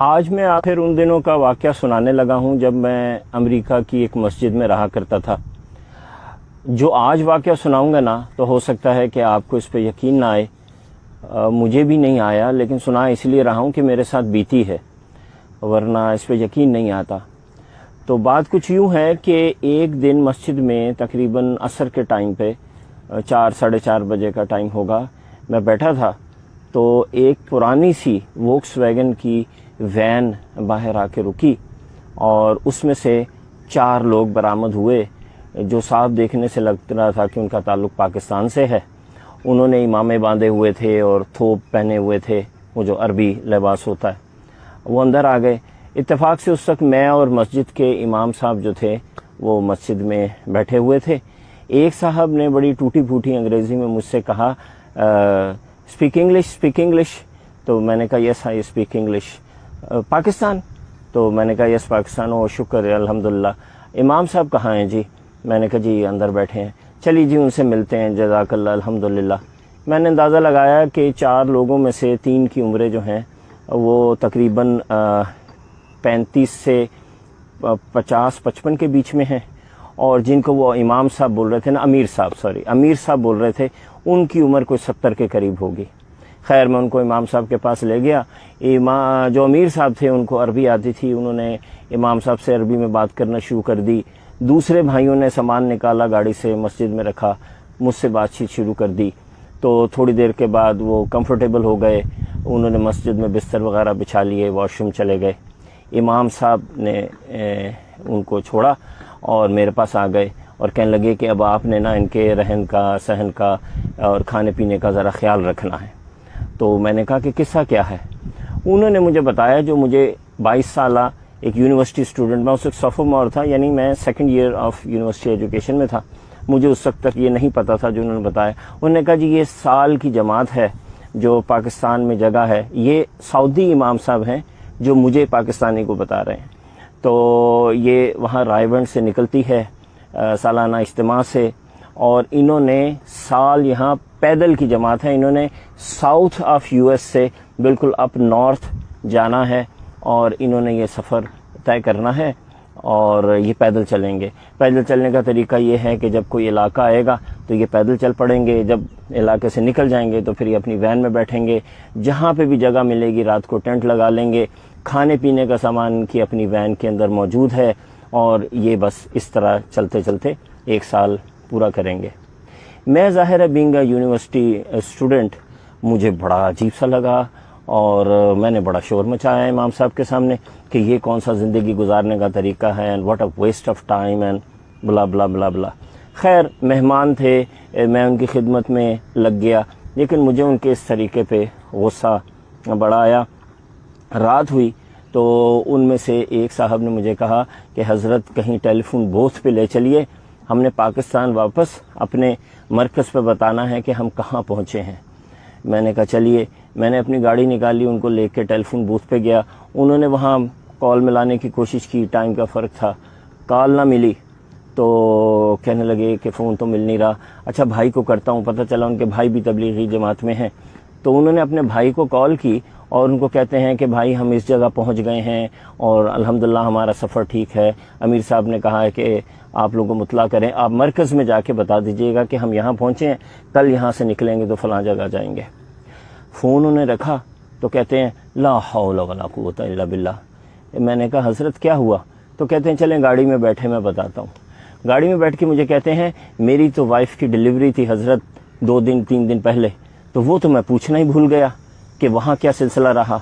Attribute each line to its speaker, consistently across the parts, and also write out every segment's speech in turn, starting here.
Speaker 1: آج میں آخر ان دنوں کا واقعہ سنانے لگا ہوں جب میں امریکہ کی ایک مسجد میں رہا کرتا تھا۔ جو آج واقعہ سناؤں گا نا تو ہو سکتا ہے کہ آپ کو اس پہ یقین نہ آئے، مجھے بھی نہیں آیا، لیکن سنا اس لیے رہا ہوں کہ میرے ساتھ بیتی ہے، ورنہ اس پہ یقین نہیں آتا۔ تو بات کچھ یوں ہے کہ ایک دن مسجد میں تقریباً عصر کے ٹائم پہ 4-4:30 بجے کا ٹائم ہوگا، میں بیٹھا تھا تو ایک پرانی سی ووکس ویگن کی وین باہر آ کے رکی اور اس میں سے 4 لوگ برآمد ہوئے جو صاف دیکھنے سے لگ رہا تھا کہ ان کا تعلق پاکستان سے ہے۔ انہوں نے امامے باندھے ہوئے تھے اور تھوپ پہنے ہوئے تھے، وہ جو عربی لباس ہوتا ہے۔ وہ اندر آ گئے۔ اتفاق سے اس وقت میں اور مسجد کے امام صاحب جو تھے وہ مسجد میں بیٹھے ہوئے تھے۔ ایک صاحب نے بڑی ٹوٹی پھوٹی انگریزی میں مجھ سے کہا اسپیک انگلش، تو میں نے کہا یس آئی اسپیک انگلش۔ پاکستان؟ تو میں نے کہا یس پاکستان۔ او شکر ہے، الحمدللہ۔ امام صاحب کہاں ہیں جی؟ میں نے کہا جی اندر بیٹھے ہیں۔ چلیے جی ان سے ملتے ہیں، جزاک اللہ، الحمدللہ۔ میں نے اندازہ لگایا کہ 4 لوگوں میں سے 3 کی عمریں جو ہیں وہ تقریباً 35 سے 50-55 کے بیچ میں ہیں، اور جن کو وہ امام صاحب بول رہے تھے نا، امیر صاحب بول رہے تھے، ان کی عمر کوئی 70 کے قریب ہوگی۔ خیر میں ان کو امام صاحب کے پاس لے گیا۔ جو امیر صاحب تھے ان کو عربی آتی تھی، انہوں نے امام صاحب سے عربی میں بات کرنا شروع کر دی۔ دوسرے بھائیوں نے سامان نکالا، گاڑی سے مسجد میں رکھا، مجھ سے بات چیت شروع کر دی۔ تو تھوڑی دیر کے بعد وہ کمفرٹیبل ہو گئے، انہوں نے مسجد میں بستر وغیرہ بچھا لیے، واش روم چلے گئے۔ امام صاحب نے ان کو چھوڑا اور میرے پاس آ گئے اور کہنے لگے کہ اب آپ نے نا ان کے رہن کا، سہن کا اور کھانے پینے کا ذرا خیال رکھنا ہے۔ تو میں نے کہا کہ قصہ کیا ہے؟ انہوں نے مجھے بتایا، جو مجھے 22 سالہ ایک یونیورسٹی اسٹوڈنٹ، میں اس وقت سوفومور تھا، یعنی میں 2nd year of university education میں تھا، مجھے اس وقت تک یہ نہیں پتا تھا جو انہوں نے بتایا۔ انہوں نے کہا جی یہ سال کی جماعت ہے جو پاکستان میں جگہ ہے، یہ سعودی امام صاحب ہیں جو مجھے پاکستانی کو بتا رہے ہیں۔ تو یہ وہاں رائے بند سے نکلتی ہے سالانہ اجتماع سے، اور انہوں نے سال یہاں پیدل کی جماعت ہے، انہوں نے ساؤتھ آف US سے بالکل اپ نارتھ جانا ہے، اور انہوں نے یہ سفر طے کرنا ہے اور یہ پیدل چلیں گے۔ پیدل چلنے کا طریقہ یہ ہے کہ جب کوئی علاقہ آئے گا تو یہ پیدل چل پڑیں گے، جب علاقے سے نکل جائیں گے تو پھر یہ اپنی وین میں بیٹھیں گے، جہاں پہ بھی جگہ ملے گی رات کو ٹینٹ لگا لیں گے، کھانے پینے کا سامان ان کی اپنی وین کے اندر موجود ہے، اور یہ بس اس طرح چلتے چلتے 1 سال پورا کریں گے۔ میں ظاہر ہے بینگ اے یونیورسٹی اسٹوڈنٹ، مجھے بڑا عجیب سا لگا، اور میں نے بڑا شور مچایا امام صاحب کے سامنے کہ یہ کون سا زندگی گزارنے کا طریقہ ہے، and what a waste of time and blah blah blah بلا۔ خیر مہمان تھے، میں ان کی خدمت میں لگ گیا، لیکن مجھے ان کے اس طریقے پہ غصہ بڑا آیا۔ رات ہوئی تو ان میں سے ایک صاحب نے مجھے کہا کہ حضرت کہیں ٹیلی فون بوتھ پہ لے چلیے، ہم نے پاکستان واپس اپنے مرکز پہ بتانا ہے کہ ہم کہاں پہنچے ہیں۔ میں نے کہا چلیے، میں نے اپنی گاڑی نکالی، ان کو لے کے ٹیلی فون بوتھ پہ گیا۔ انہوں نے وہاں کال ملانے کی کوشش کی، ٹائم کا فرق تھا، کال نہ ملی، تو کہنے لگے کہ فون تو مل نہیں رہا۔ اچھا بھائی کو کرتا ہوں، پتہ چلا ان کے بھائی بھی تبلیغی جماعت میں ہیں۔ تو انہوں نے اپنے بھائی کو کال کی اور ان کو کہتے ہیں کہ بھائی ہم اس جگہ پہنچ گئے ہیں اور الحمدللہ ہمارا سفر ٹھیک ہے، امیر صاحب نے کہا ہے کہ آپ لوگوں کو مطلع کریں، آپ مرکز میں جا کے بتا دیجئے گا کہ ہم یہاں پہنچے ہیں، کل یہاں سے نکلیں گے تو فلاں جگہ جائیں گے۔ فون انہوں نے رکھا تو کہتے ہیں لا حول ولا قوت الا باللہ۔ میں نے کہا حضرت کیا ہوا؟ تو کہتے ہیں چلیں گاڑی میں بیٹھے میں بتاتا ہوں۔ گاڑی میں بیٹھ کے مجھے کہتے ہیں میری تو وائف کی ڈیلیوری تھی حضرت 2-3 دن پہلے، تو وہ تو میں پوچھنا ہی بھول گیا کہ وہاں کیا سلسلہ رہا۔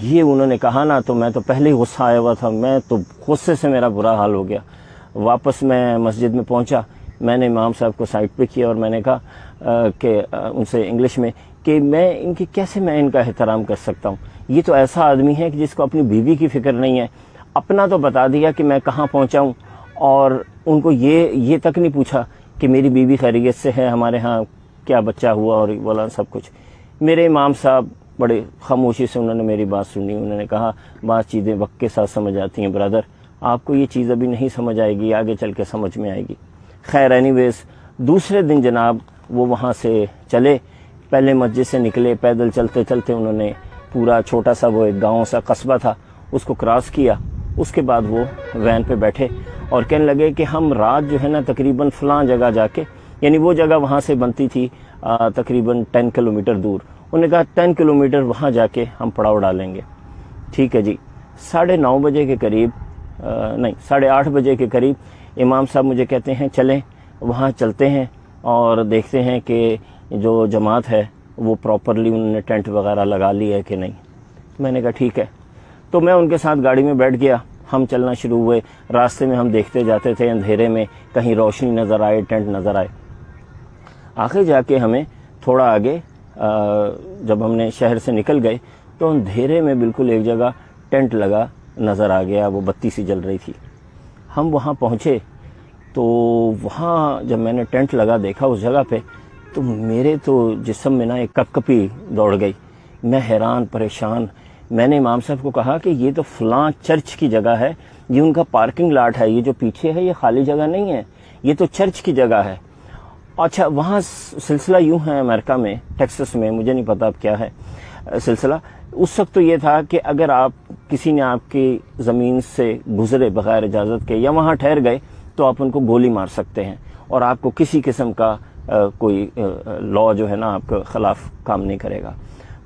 Speaker 1: یہ انہوں نے کہا نا تو میں تو پہلے ہی غصہ آیا ہوا تھا، میں تو غصے سے میرا برا حال ہو گیا۔ واپس میں مسجد میں پہنچا، میں نے امام صاحب کو سائڈ پہ کیا اور میں نے کہا کہ ان سے انگلش میں کہ میں ان کا احترام کر سکتا ہوں؟ یہ تو ایسا آدمی ہے کہ جس کو اپنی بیوی کی فکر نہیں ہے، اپنا تو بتا دیا کہ میں کہاں پہنچا ہوں، اور ان کو یہ تک نہیں پوچھا کہ میری بیوی خیریت سے ہے، ہمارے ہاں کیا بچہ ہوا اور بولا سب کچھ۔ میرے امام صاحب بڑے خاموشی سے انہوں نے میری بات سنی، انہوں نے کہا بات چیزیں وقت کے ساتھ سمجھ آتی ہیں برادر، آپ کو یہ چیز ابھی نہیں سمجھ آئے گی، آگے چل کے سمجھ میں آئے گی۔ خیر اینی ویز دوسرے دن جناب وہ وہاں سے چلے، پہلے مسجد سے نکلے، پیدل چلتے چلتے انہوں نے پورا چھوٹا سا وہ ایک گاؤں سا قصبہ تھا، اس کو کراس کیا. اس کے بعد وہ وین پہ بیٹھے اور کہنے لگے کہ ہم رات جو ہے نا تقریباً فلاں جگہ جا کے، یعنی وہ جگہ وہاں سے بنتی تھی تقریباً 10 کلومیٹر دور. انہوں نے کہا 10 کلومیٹر وہاں جا کے ہم پڑاؤ ڈالیں گے. ٹھیک ہے جی. 9:30 بجے کے قریب، نہیں 8:30 بجے کے قریب امام صاحب مجھے کہتے ہیں چلیں وہاں چلتے ہیں اور دیکھتے ہیں کہ جو جماعت ہے وہ پراپرلی انہوں نے ٹینٹ وغیرہ لگا لی ہے کہ نہیں. میں نے کہا ٹھیک ہے. تو میں ان کے ساتھ گاڑی میں بیٹھ گیا. ہم چلنا شروع ہوئے. راستے میں ہم دیکھتے جاتے تھے اندھیرے میں، کہیں روشنی نظر آئے، ٹینٹ نظر آئے. آخر جا کے ہمیں تھوڑا آگے جب ہم نے شہر سے نکل گئے تو اندھیرے میں بالکل ایک جگہ ٹینٹ لگا نظر آ گیا، وہ بتی سی جل رہی تھی. ہم وہاں پہنچے تو وہاں جب میں نے ٹینٹ لگا دیکھا اس جگہ پہ تو میرے تو جسم میں نا ایک کپ کپی دوڑ گئی. میں حیران پریشان. میں نے امام صاحب کو کہا کہ یہ تو فلاں چرچ کی جگہ ہے، یہ ان کا پارکنگ لاٹ ہے، یہ جو پیچھے ہے یہ خالی جگہ نہیں ہے، یہ تو چرچ کی جگہ ہے. اچھا وہاں سلسلہ یوں ہے امریکہ میں، ٹیکسس میں، مجھے نہیں پتا اب کیا ہے سلسلہ. اس وقت تو یہ تھا کہ اگر آپ کسی نے آپ کی زمین سے گزرے بغیر اجازت کے یا وہاں ٹھہر گئے تو آپ ان کو گولی مار سکتے ہیں اور آپ کو کسی قسم کا کوئی لا جو ہے نا آپ کے خلاف کام نہیں کرے گا.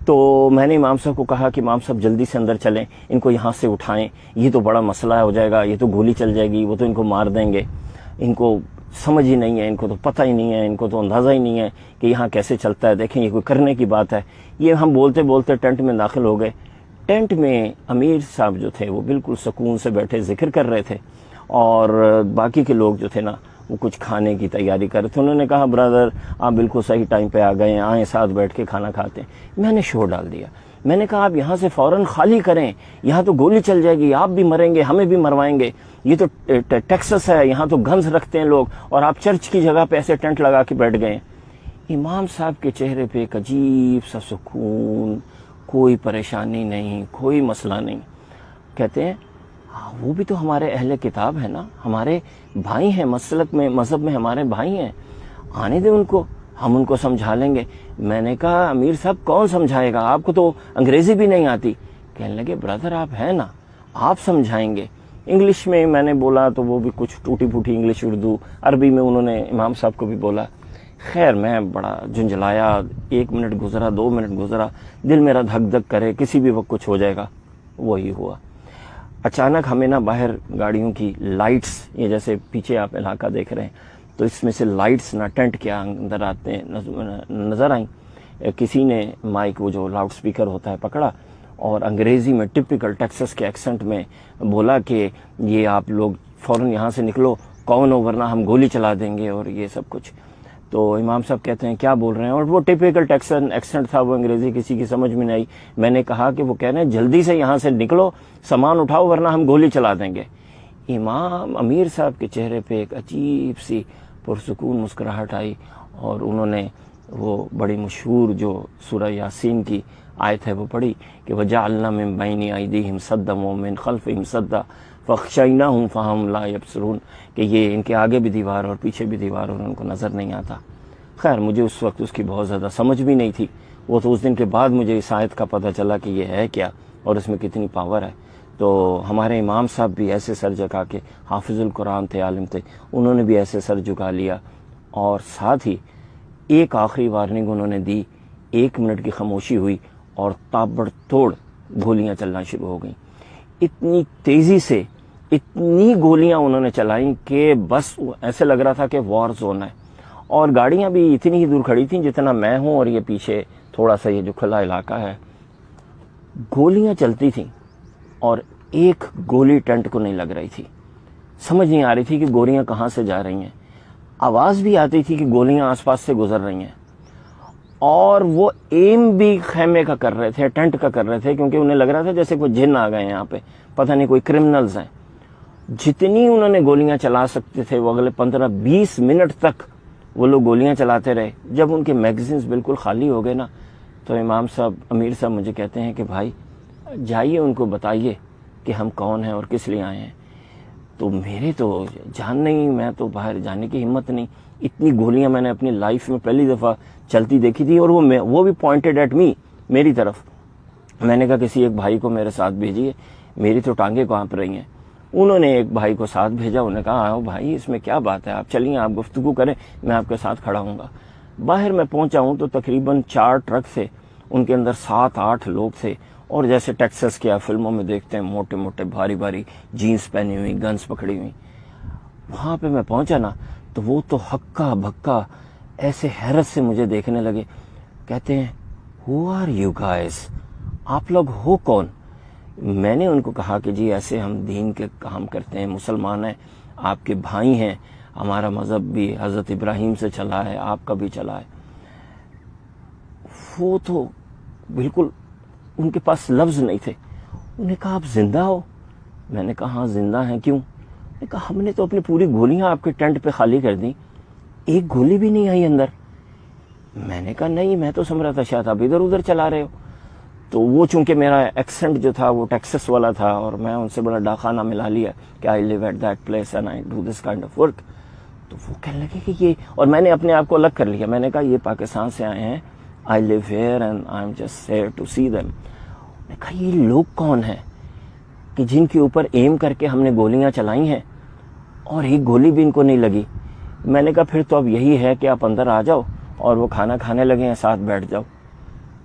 Speaker 1: تو میں نے امام صاحب کو کہا کہ امام صاحب جلدی سے اندر چلیں، ان کو یہاں سے اٹھائیں، یہ تو بڑا مسئلہ ہو جائے گا، یہ تو گولی چل جائے گی، وہ تو ان کو مار دیں گے، ان کو سمجھ ہی نہیں ہے، ان کو تو پتہ ہی نہیں ہے، ان کو تو اندازہ ہی نہیں ہے کہ یہاں کیسے چلتا ہے، دیکھیں یہ کوئی کرنے کی بات ہے. یہ ہم بولتے بولتے ٹینٹ میں داخل ہو گئے. ٹینٹ میں امیر صاحب جو تھے وہ بالکل سکون سے بیٹھے ذکر کر رہے تھے اور باقی کے لوگ جو تھے نا وہ کچھ کھانے کی تیاری کر رہے تھے. انہوں نے کہا برادر آپ بالکل صحیح ٹائم پہ آ گئے ہیں، آئیں ساتھ بیٹھ کے کھانا کھاتے ہیں. میں نے شور ڈال دیا. میں نے کہا آپ یہاں سے فوراً خالی کریں، یہاں تو گولی چل جائے گی، آپ بھی مریں گے، ہمیں بھی مروائیں گے، یہ تو ٹیکسس ہے، یہاں تو گنز رکھتے ہیں لوگ، اور آپ چرچ کی جگہ پہ ایسے ٹینٹ لگا کے بیٹھ گئے. امام صاحب کے چہرے پہ ایک عجیب سا سکون، کوئی پریشانی نہیں، کوئی مسئلہ نہیں. کہتے ہیں وہ بھی تو ہمارے اہل کتاب ہے نا، ہمارے بھائی ہیں، مسلک میں مذہب میں ہمارے بھائی ہیں، آنے دیں ان کو، ہم ان کو سمجھا لیں گے. میں نے کہا امیر صاحب کون سمجھائے گا، آپ کو تو انگریزی بھی نہیں آتی. کہنے لگے برادر آپ ہیں نا، آپ سمجھائیں گے. انگلش میں میں نے بولا تو وہ بھی کچھ ٹوٹی پھوٹی انگلش، اردو عربی میں انہوں نے امام صاحب کو بھی بولا. خیر میں بڑا جھنجھلایا. 1 منٹ گزرا، 2 منٹ گزرا، دل میرا دھک دھک کرے کسی بھی وقت کچھ ہو جائے گا. وہی ہوا. اچانک ہمیں نا باہر گاڑیوں کی لائٹس، یہ جیسے پیچھے آپ علاقہ دیکھ رہے ہیں تو اس میں سے لائٹس نہ ٹینٹ کے اندر آتے نظر آئیں. کسی نے مائک، وہ جو لاؤڈ سپیکر ہوتا ہے، پکڑا اور انگریزی میں ٹپیکل ٹیکسس کے ایکسنٹ میں بولا کہ یہ آپ لوگ فوراً یہاں سے نکلو، کون ہو ورنہ ہم گولی چلا دیں گے اور یہ سب کچھ. تو امام صاحب کہتے ہیں کیا بول رہے ہیں، اور وہ ٹپیکل ٹیکسن ایکسنٹ تھا، وہ انگریزی کسی کی سمجھ میں نہیں آئی. میں نے کہا کہ وہ کہہ رہے ہیں جلدی سے یہاں سے نکلو، سامان اٹھاؤ ورنہ ہم گولی چلا دیں گے. امام امیر صاحب کے چہرے پہ ایک عجیب سی پرسکون مسکراہٹ آئی اور انہوں نے وہ بڑی مشہور جو سورہ یاسین کی آیت ہے وہ پڑھی کہ وَجَعَلْنَا مِن بَيْنِ أَيْدِيهِمْ سَدًّا وَمِن خَلْفِهِمْ سَدًّا فَأَغْشَيْنَاهُمْ فَهُمْ لَا يَبْصِرُونَ، کہ یہ ان کے آگے بھی دیوار اور پیچھے بھی دیوار اور ان کو نظر نہیں آتا. خیر مجھے اس وقت اس کی بہت زیادہ سمجھ بھی نہیں تھی. وہ تو اس دن کے بعد مجھے اس آیت کا پتہ چلا کہ یہ ہے کیا اور اس میں کتنی پاور ہے. تو ہمارے امام صاحب بھی ایسے سر جھکا کے، حافظ القرآن تھے، عالم تھے، انہوں نے بھی ایسے سر جھکا لیا اور ساتھ ہی ایک آخری وارننگ انہوں نے دی. 1 منٹ کی خاموشی ہوئی اور تابڑ توڑ گولیاں چلنا شروع ہو گئیں. اتنی تیزی سے اتنی گولیاں انہوں نے چلائیں کہ بس ایسے لگ رہا تھا کہ وار زون ہے. اور گاڑیاں بھی اتنی ہی دور کھڑی تھیں جتنا میں ہوں اور یہ پیچھے تھوڑا سا یہ جو کھلا علاقہ ہے. گولیاں چلتی تھیں اور ایک گولی ٹینٹ کو نہیں لگ رہی تھی. سمجھ نہیں آ رہی تھی کہ گولیاں کہاں سے جا رہی ہیں. آواز بھی آتی تھی کہ گولیاں آس پاس سے گزر رہی ہیں. اور وہ ایم بھی خیمے کا کر رہے تھے، ٹینٹ کا کر رہے تھے، کیونکہ انہیں لگ رہا تھا جیسے کوئی جن آ گئے یہاں پہ، پتہ نہیں کوئی کرمنلز ہیں. جتنی انہوں نے گولیاں چلا سکتے تھے وہ اگلے 15-20 منٹ تک وہ لوگ گولیاں چلاتے رہے. جب ان کے میگزینز بالکل خالی ہو گئے نا تو امام صاحب، امیر صاحب مجھے کہتے ہیں کہ بھائی جائیے ان کو بتائیے کہ ہم کون ہیں اور کس لیے آئے ہیں. تو میرے تو جان نہیں، میں تو باہر جانے کی ہمت نہیں. اتنی گولیاں میں نے اپنی لائف میں پہلی دفعہ چلتی دیکھی تھی اور وہ بھی پوائنٹڈ ایٹ می، میری طرف. میں نے کہا کسی ایک بھائی کو میرے ساتھ بھیجیے، میری تو ٹانگیں کانپ رہی ہیں۔ انہوں نے ایک بھائی کو ساتھ بھیجا، انہوں نے کہا آؤ بھائی اس میں کیا بات ہے، آپ چلیے آپ گفتگو کریں، میں آپ کے ساتھ کھڑا ہوں گا۔ باہر میں پہنچا ہوں تو تقریباً 4 ٹرک تھے، ان کے اندر 7-8 لوگ تھے، اور جیسے ٹیکساس کے فلموں میں دیکھتے ہیں موٹے موٹے بھاری بھاری جینس پہنی ہوئی، گنز پکڑی ہوئی۔ وہاں پہ میں پہنچا نا تو وہ تو ہکا بھکا ایسے حیرت سے مجھے دیکھنے لگے، کہتے ہیں ہو آر یو گائز، آپ لوگ ہو کون؟ میں نے ان کو کہا کہ جی ایسے ہم دین کے کام کرتے ہیں، مسلمان ہیں، آپ کے بھائی ہیں، ہمارا مذہب بھی حضرت ابراہیم سے چلا ہے، آپ کا بھی چلا ہے۔ وہ تو بالکل ان کے پاس لفظ نہیں تھے۔ انہوں نے کہا آپ زندہ ہو؟ میں نے کہا ہاں زندہ ہیں، کیوں؟ میں نے کہا ہم نے تو اپنی پوری گولیاں آپ کے ٹینٹ پہ خالی کر دیں، ایک گولی بھی نہیں آئی اندر۔ میں نے کہا نہیں، میں تو سمجھ رہا تھا شاید آپ ادھر ادھر چلا رہے ہو۔ تو وہ چونکہ میرا ایکسنٹ جو تھا وہ ٹیکسس والا تھا، اور میں ان سے بڑا ڈاکانہ ملا لیا کہ I live at that place and I do this kind of work. تو وہ کہنے لگے کہ یہ، اور میں نے اپنے آپ کو الگ کر لیا، میں نے کہا یہ پاکستان سے آئے ہیں، I live here and I'm just here to see them. میں نے کہا یہ لوگ کون ہیں کہ جن کے اوپر ایم کر کے ہم نے گولیاں چلائی ہیں اور ایک گولی بھی ان کو نہیں لگی؟ میں نے کہا پھر تو اب یہی ہے کہ آپ اندر آ جاؤ اور وہ کھانا کھانے لگے ہیں، ساتھ بیٹھ جاؤ۔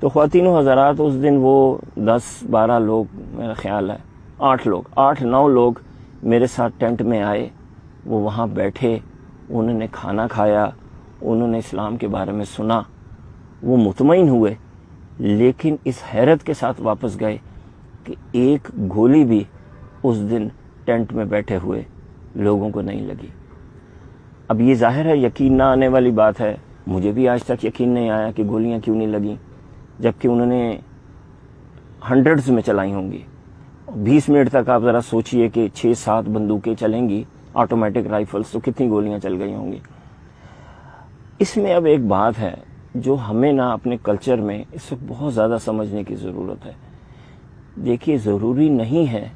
Speaker 1: تو خواتین و حضرات اس دن وہ 10-12 لوگ، میرا خیال ہے 8-9 لوگ میرے ساتھ ٹینٹ میں آئے، وہ وہاں بیٹھے، انہوں نے کھانا کھایا، انہوں نے اسلام کے بارے میں سنا، وہ مطمئن ہوئے، لیکن اس حیرت کے ساتھ واپس گئے کہ ایک گولی بھی اس دن ٹینٹ میں بیٹھے ہوئے لوگوں کو نہیں لگی۔ اب یہ ظاہر ہے یقین نہ آنے والی بات ہے، مجھے بھی آج تک یقین نہیں آیا کہ گولیاں کیوں نہیں لگیں، جبکہ انہوں نے ہنڈریڈز میں چلائی ہوں گی۔ 20 منٹ تک آپ ذرا سوچئے کہ 6-7 بندوقیں چلیں گی آٹومیٹک رائفلز، تو کتنی گولیاں چل گئی ہوں گی۔ اس میں اب ایک بات ہے جو ہمیں نا اپنے کلچر میں اس وقت بہت زیادہ سمجھنے کی ضرورت ہے۔ دیکھیے ضروری نہیں ہے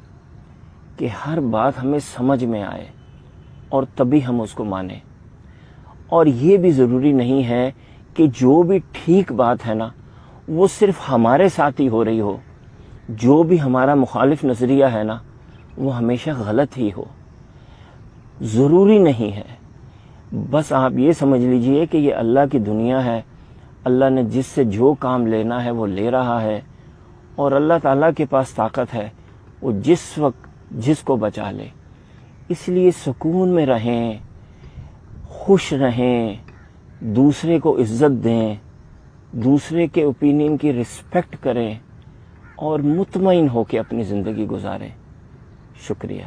Speaker 1: کہ ہر بات ہمیں سمجھ میں آئے اور تبھی ہم اس کو مانیں، اور یہ بھی ضروری نہیں ہے کہ جو بھی ٹھیک بات ہے نا وہ صرف ہمارے ساتھ ہی ہو رہی ہو، جو بھی ہمارا مخالف نظریہ ہے نا وہ ہمیشہ غلط ہی ہو۔ ضروری نہیں ہے، بس آپ یہ سمجھ لیجئے کہ یہ اللہ کی دنیا ہے، اللہ نے جس سے جو کام لینا ہے وہ لے رہا ہے، اور اللہ تعالیٰ کے پاس طاقت ہے، وہ جس وقت جس کو بچا لے۔ اس لیے سکون میں رہیں، خوش رہیں، دوسرے کو عزت دیں، دوسرے کے اوپینین کی رسپیکٹ کریں، اور مطمئن ہو کے اپنی زندگی گزاریں۔ شکریہ۔